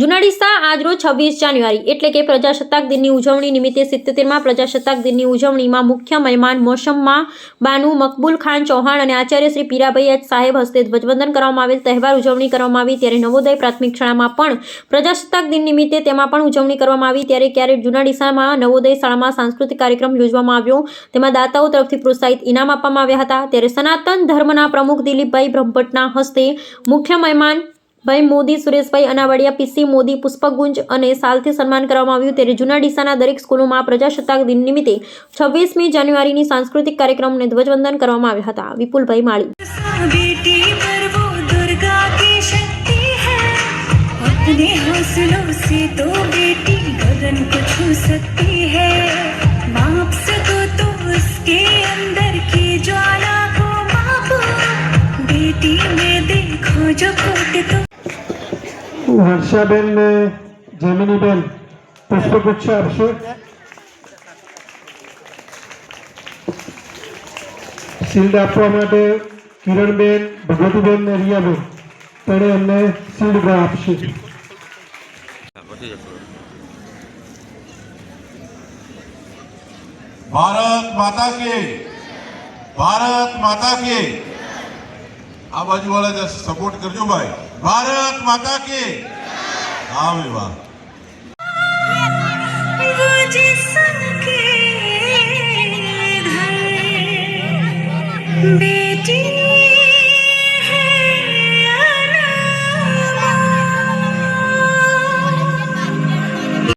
જુનાડીસા આજરોજ 26 જાન્યુઆરી એટલે કે પ્રજાસત્તાક દિનની ઉજવણી નિમિત્તે 77માં પ્રજાસત્તાક દિનની ઉજવણીમાં મુખ્ય મહેમાન મોસમ્મા બાનુ મકબૂલ ખાન ચૌહાણ અને આચાર્ય શ્રી પીરાભાઈ એચ સાહેબ હસ્તે ધ્વજવંદન કરવામાં આવેલ. તહેવાર ઉજવણી કરવામાં આવી ત્યારે નવોદય પ્રાથમિક શાળામાં પણ પ્રજાસત્તાક દિન નિમિત્તે તેમાં પણ ઉજવણી કરવામાં આવી. ત્યારે ક્યારેક જુનાડીસામાં નવોદય શાળામાં સાંસ્કૃતિક કાર્યક્રમ યોજવામાં આવ્યો. તેમાં દાતાઓ તરફથી પ્રોત્સાહિત ઇનામ આપવામાં આવ્યા હતા. ત્યારે સનાતન ધર્મના પ્રમુખ દિલીપભાઈ બ્રહ્મભટ્ટના હસ્તે મુખ્ય મહેમાન ભાઈ મોદી સુરેશભાઈ અનાવાડિયા પીસી મોદી પુષ્પગુંજ અને સાલથી સન્માન કરવામાં આવ્યું. ત્યારે જુનાડીસાના દરેક સ્કૂલોમાં પ્રજાસત્તાક દિન નિમિત્તે 26મી જાન્યુઆરીની સાંસ્કૃતિક કાર્યક્રમને ધ્વજવંદન કરવામાં આવ્યા હતા. વિપુલભાઈ માળી. હર્ષાબેન ને જેમિનીબેન પુષ્પગુચ્છ આપશે. શિલ્ડ આપવા માટે કિરણબેન, ભગવતીબેન ને રિયાબેન તેણે એમને શિલ્ડ આપશે. ભારત માતા કે, ભારત માતા કે. આ બાજુ વાળા સપોર્ટ કરજો ભાઈ. भारत माता के. हाँ विवाह बेटी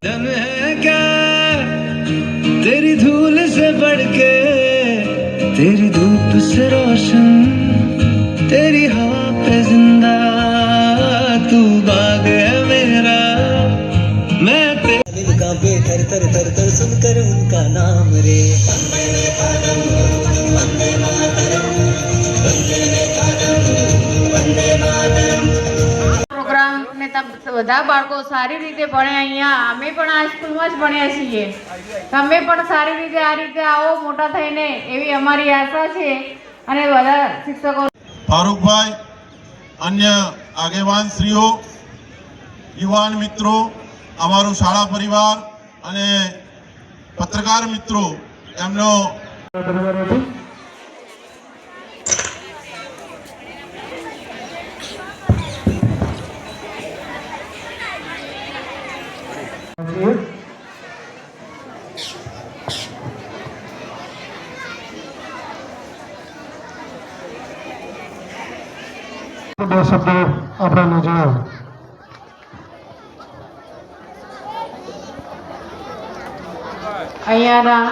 दम है क्या तेरी धूल से बढ़ के, तेरी धूप से रोशन, तेरी हवा पे जिंदा तू बाग है मेरा. मैं तेरे दिल का बेतर तर तर तर सुनकर उनका नाम रे. પ્રોગ્રામ ને બધા બાળકો સારી રીતે ભણે. અહીંયા અમે પણ આ સ્કૂલમાં જ ભણ્યા છીએ. તમે પણ સારી રીતે આ રીતે આવો મોટા થઈને એવી અમારી આશા છે. અને બધા શિક્ષકો ફારૂકભાઈ, અન્ય આગેવાન શ્રીઓ, યુવાન મિત્રો, અમારું શાળા પરિવાર અને પત્રકાર મિત્રો એમનો બે શબ્દો આપણાને જણાવો. અહીંયાના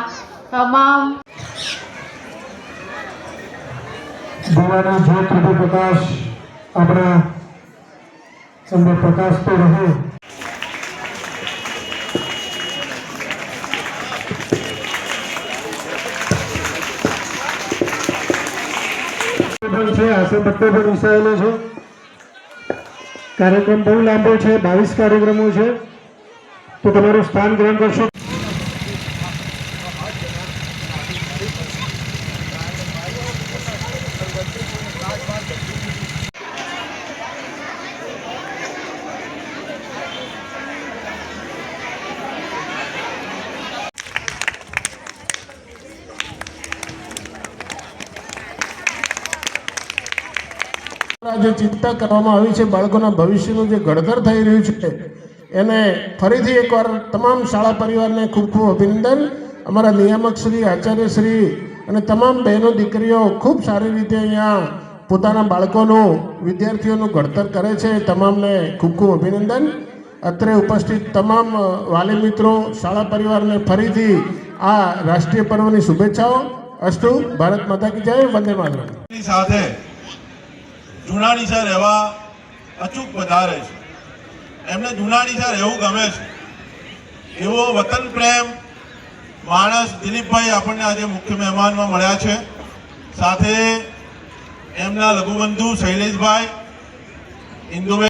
તમામ દીવાની જ્યોત રૂપે પ્રકાશ આપણા અંદર પ્રકાશતો રહે. આશીર્વાદ પણ વિસાયેલો છે. કાર્યક્રમ બહુ લાંબો છે, 22 કાર્યક્રમો છે. તો તમારું સ્થાન ગ્રહણ કરશો. જે ચિંતા કરવામાં આવી છે, બાળકોના ભવિષ્યનું જે ઘડતર થઈ રહ્યું છે, એને ફરીથી એકવાર તમામ શાળા પરિવારને ખૂબ ખૂબ અભિનંદન. અમારા નિયામક શ્રી, આચાર્ય શ્રી અને તમામ બહેનો દીકરીઓ ખૂબ સારી રીતે અહીંયા પોતાના બાળકોનું, વિદ્યાર્થીઓનું ઘડતર કરે છે. તમામને ખૂબ ખૂબ અભિનંદન. અત્રે ઉપસ્થિત તમામ વાલી મિત્રો, શાળા પરિવારને ફરીથી આ રાષ્ટ્રીય પર્વની શુભેચ્છાઓ. અસ્તુ. ભારત માતા કી જય. વંદે માતરમ. સાથે જુનાડીસા રહેવા અચૂક વધારે છે. એમને જુનાડીસા રહેવું ગમે છે. એવો વતન પ્રેમ માણસ દિલીપભાઈ આપણને આજે મુખ્ય મહેમાનમાં મળ્યા છે. સાથે એમના લઘુબંધુ શૈલેષભાઈ, ઇન્દુબેન